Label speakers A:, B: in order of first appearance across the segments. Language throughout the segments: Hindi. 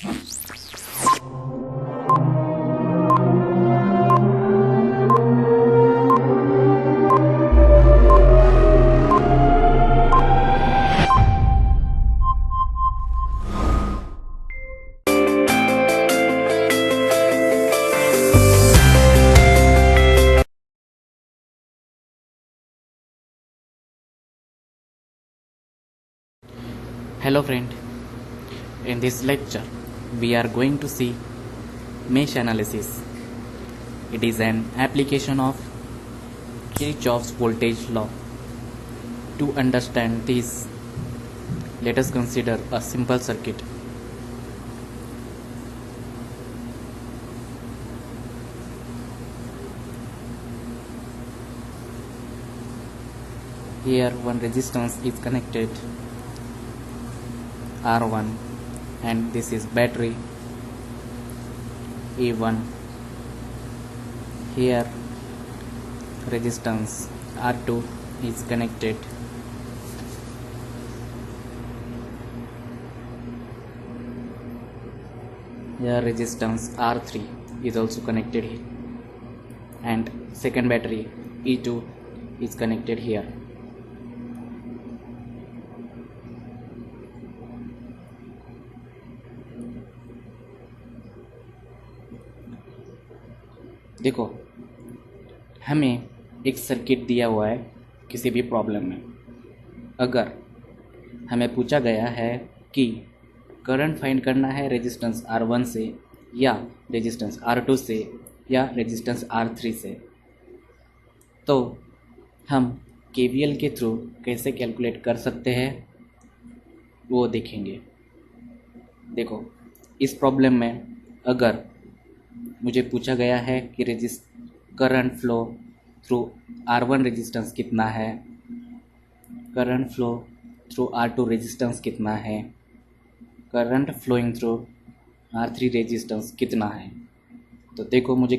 A: Hello friend, in this lecture we are going to see mesh analysis. It is an application of Kirchhoff's voltage law. To understand this, let us consider a simple circuit. Here one resistance is connected, R1, and this is battery E1. Here resistance R2 is connected. Here resistance R3 is also connected here, and second battery E2 is connected here. देखो, हमें एक सर्किट दिया हुआ है किसी भी प्रॉब्लम में. अगर हमें पूछा गया है कि करंट फाइंड करना है रेजिस्टेंस R1 से या रेजिस्टेंस R2 से या रेजिस्टेंस R3 से, तो हम KVL के थ्रू कैसे कैलकुलेट कर सकते हैं वो देखेंगे. देखो, इस प्रॉब्लम में अगर मुझे पूछा गया है कि current flow through R1 resistance कितना है, current flow through R2 resistance कितना है, current flowing through R3 resistance कितना है, तो देखो मुझे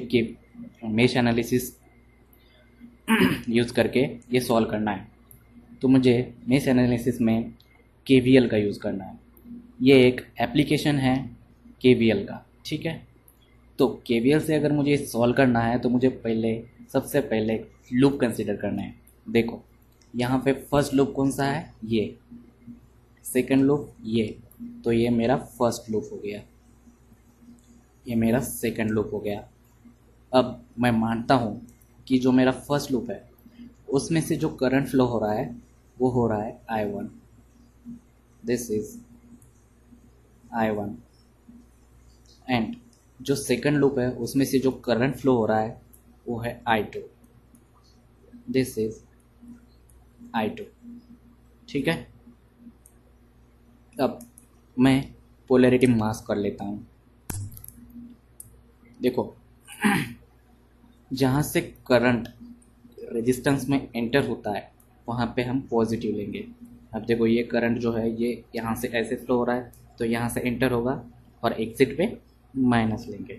A: मेश एनालिसिस यूज़ करके ये सॉल्व करना है. तो मुझे मेश एनालिसिस में KVL का यूज़ करना है. ये एक एप्लीकेशन है KVL का, ठीक है. तो KVL से अगर मुझे सॉल्व करना है तो मुझे सबसे पहले लूप कंसीडर करना है. देखो, यहाँ पे फर्स्ट लूप कौन सा है, ये. सेकंड लूप ये, तो ये मेरा फर्स्ट लूप हो गया, ये मेरा सेकंड लूप हो गया. अब मैं मानता हूँ कि जो मेरा फर्स्ट लूप है उसमें से जो करंट फ्लो हो रहा है वो हो रहा है I1. This is I1. And जो सेकंड लूप है उसमें से जो करंट फ्लो हो रहा है वो है I2. दिस इज I2, ठीक है. अब मैं पोलैरिटी मास्क कर लेता हूँ. देखो, जहाँ से करंट रेजिस्टेंस में एंटर होता है वहाँ पे हम पॉजिटिव लेंगे. अब देखो, ये करंट जो है ये यहाँ से ऐसे फ्लो हो रहा है, तो यहाँ से एंटर होगा और एग्जिट पे माइनस लेंगे,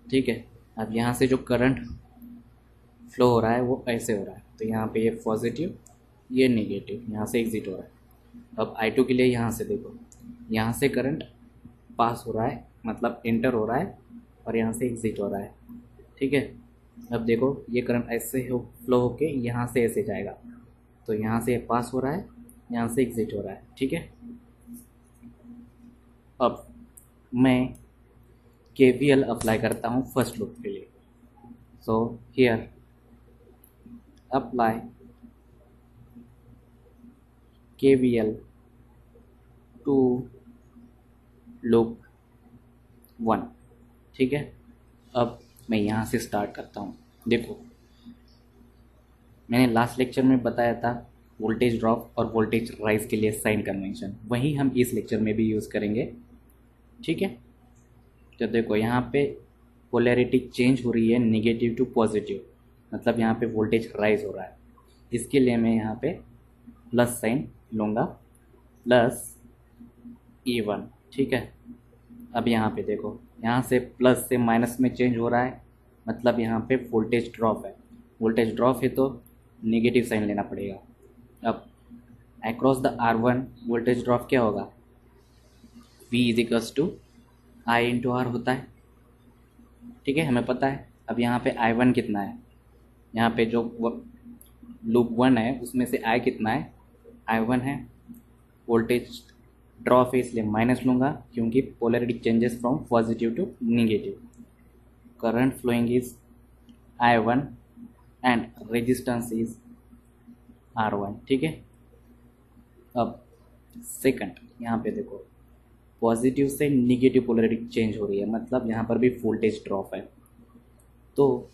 A: ठीक है. अब यहाँ से जो करंट फ्लो हो रहा है वो ऐसे हो रहा है, तो यहाँ पे ये पॉजिटिव, ये नेगेटिव, यहाँ से एग्जिट हो रहा है. अब I2 के लिए यहाँ से देखो, यहाँ से करंट पास हो रहा है, मतलब एंटर हो रहा है, और यहाँ से एग्जिट हो रहा है, ठीक है. अब देखो, ये करंट ऐसे फ्लो होके यहाँ से ऐसे जाएगा, तो यहाँ से पास हो रहा है, यहाँ से एग्जिट हो रहा है, ठीक है. अब मैं KVL अप्लाई करता हूँ फर्स्ट लूप के लिए. So here apply KVL to loop 1, ठीक है. अब मैं यहाँ से स्टार्ट करता हूँ. देखो, मैंने लास्ट लेक्चर में बताया था वोल्टेज ड्रॉप और वोल्टेज राइज के लिए साइन कन्वेंशन, वही हम इस लेक्चर में भी यूज़ करेंगे, ठीक है. तो देखो, यहाँ पे पोलैरिटी चेंज हो रही है नेगेटिव टू पॉजिटिव, मतलब यहाँ पे वोल्टेज राइज हो रहा है. इसके लिए मैं यहाँ पे प्लस साइन लूँगा, प्लस E1, ठीक है. अब यहाँ पे देखो, यहाँ से प्लस से माइनस में चेंज हो रहा है, मतलब यहाँ पे वोल्टेज ड्रॉप है. वोल्टेज ड्रॉप है तो नेगेटिव साइन लेना पड़ेगा. अब across the R1 voltage drop क्या होगा, V is equals to I into R होता है, ठीक है, हमें पता है। अब यहाँ पे आई वन कितना है, यहाँ पे जो लूप वन है उसमें से आई कितना है, आई वन है। वोल्टेज ड्रॉप है इसलिए माइनस लूँगा क्योंकि polarity changes from positive to negative. Current flowing is I one and resistance is R one, ठीक है। अब सेकंड, यहाँ पे देखो पॉजिटिव से निगेटिव पोलैरिटी चेंज हो रही है, मतलब यहाँ पर भी वोल्टेज ड्रॉप है। तो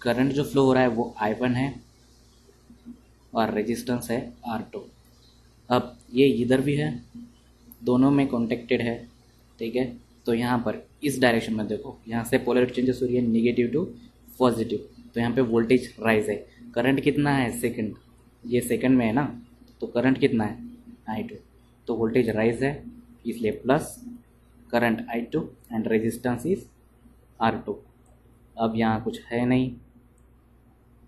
A: करंट जो फ्लो हो रहा है वो आई वन है और रेजिस्टेंस है आर टू। अब ये इधर भी है, दोनों में कॉन्टेक्टेड है, ठीक है। तो यहाँ पर इस डायरेक्शन में देखो, यहाँ से पोलैरिटी चेंजेस हो रही है निगेटिव टू पॉजिटिव, तो यहाँ पे वोल्टेज राइज है। करंट कितना है, सेकंड, ये सेकंड में है ना, तो करंट कितना है, आई टू, तो वोल्टेज राइज है इसलिए plus current I two and resistance is R two. अब यहाँ कुछ है नहीं,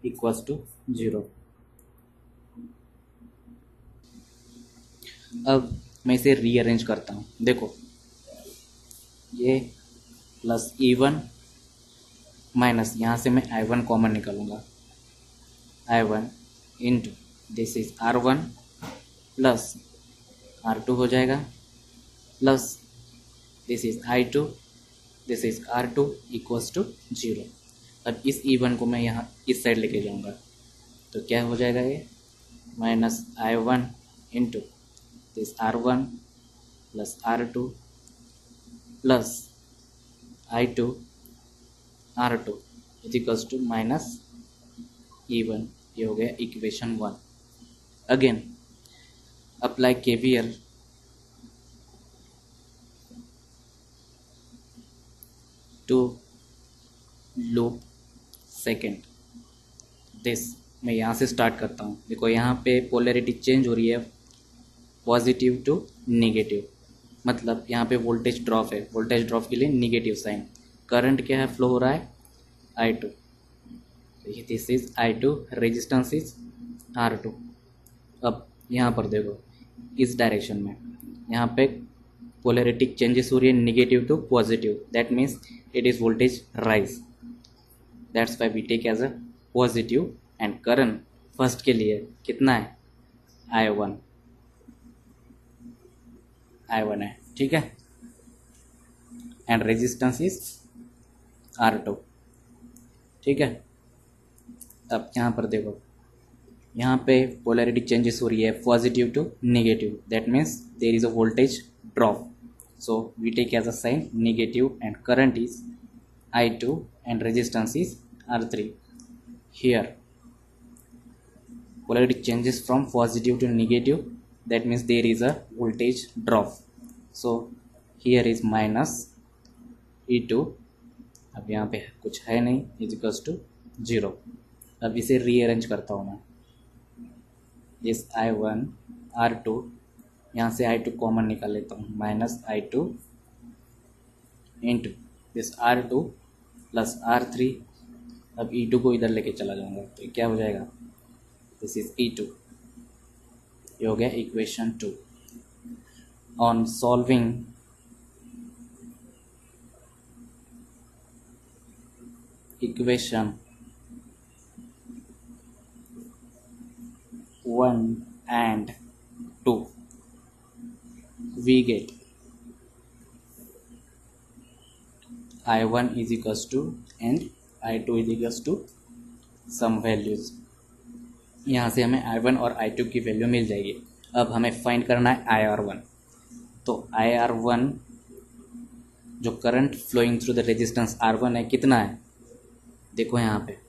A: इक्वल्स टू 0। अब मैं इसे रीअरेंज करता हूँ, देखो ये प्लस ई वन माइनस, यहाँ से मैं आई वन कॉमन निकालूंगा, I one into this is R one plus R two हो जाएगा, plus this is I two, this is R two equals to 0। अब इस ई वन को मैं यहाँ इस साइड लेके जाऊँगा, तो क्या हो जाएगा, ये minus I one into this R one plus R two plus I two R two equals to minus E one. ये हो गया equation 1। Again apply KVL to loop second. This मैं यहाँ से स्टार्ट करता हूँ, देखो यहाँ पे पोलैरिटी चेंज हो रही है पॉजिटिव टू निगेटिव, मतलब यहाँ पे वोल्टेज ड्रॉप है, वोल्टेज ड्रॉप के लिए निगेटिव साइन। करंट क्या है, फ्लो हो रहा है I two, this is I two, resistance is R two. अब यहाँ पर देखो इस डायरेक्शन में यहाँ पे पोलैरिटी चेंजेस हो रही है negative to positive, that means it is voltage rise, that's why we take as a positive. And current first के लिए कितना है, आई वन, आई वन है, ठीक है, and resistance is R two, ठीक है। अब यहाँ पर देखो यहाँ पे पोलैरिटी चेंजेस हो रही है positive to negative, that means there is a voltage drop, so we take as a sign negative and current is I two and resistance is R three. Here polarity changes from positive to negative, that means there is a voltage drop, so here is minus E2। अब यहाँ पे कुछ है नहीं, इज इक्वल्स टू 0। अब इसे रीअरेंज करता हूँ मैं, this I one R two, यहाँ से आई टू कॉमन निकाल लेता हूँ, minus I two into this R two plus R three. अब E2 को इधर लेके चला जाऊँगा तो क्या हो जाएगा, दिस इज E2, ये हो गया equation 2। On solving equation 1 and 2 we get I1 is equals to and I2 is equals to some values। यहाँ से हमें I1 और I2 की वैल्यू मिल जाएगी। अब हमें फाइंड करना है IR1। तो IR1 जो current flowing through the resistance R1 है कितना है, देखो यहाँ पे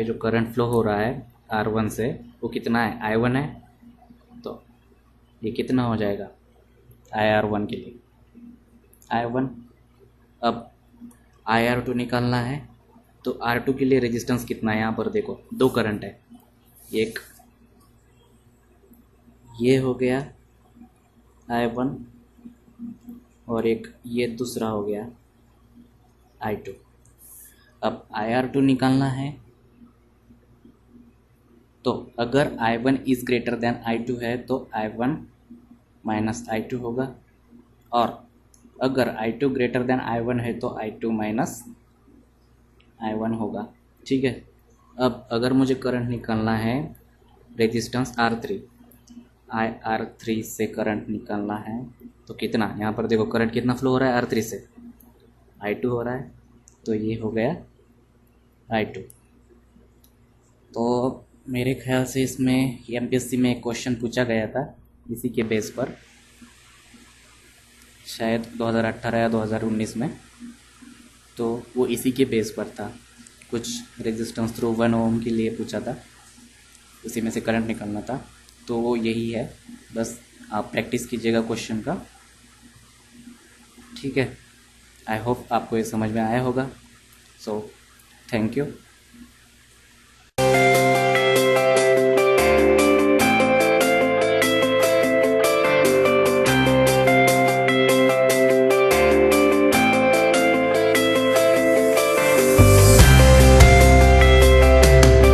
A: जो करंट फ्लो हो रहा है R1 से वो कितना है, I1 है, तो ये कितना हो जाएगा IR1 के लिए, I1। अब IR2 निकालना है, तो R2 के लिए रेजिस्टेंस कितना है, यहाँ पर देखो दो करंट है, एक ये हो गया I1 और एक ये दूसरा हो गया I2। अब IR2 निकालना है, तो अगर I1 is greater than I2 है तो I1 माइनस I2 होगा, और अगर I2 ग्रेटर देन I1 है तो I2 माइनस I1 होगा। ठीक है। अब अगर मुझे करंट निकालना है रेजिस्टेंस R3, R3 से करंट निकालना है तो कितना, यहाँ पर देखो करंट कितना फ्लो हो रहा है R3 से, I2 हो रहा है, तो ये हो गया I2। तो मेरे ख्याल से इसमें MPSC में एक क्वेश्चन पूछा गया था इसी के बेस पर, शायद 2018 या 2019 में, तो वो इसी के बेस पर था। कुछ रेजिस्टेंस थ्रू 1 ओम के लिए पूछा था, उसी में से करंट निकालना था, तो वो यही है। बस आप प्रैक्टिस कीजिएगा क्वेश्चन का। ठीक है। आई होप आपको ये समझ में आया होगा। So thank you.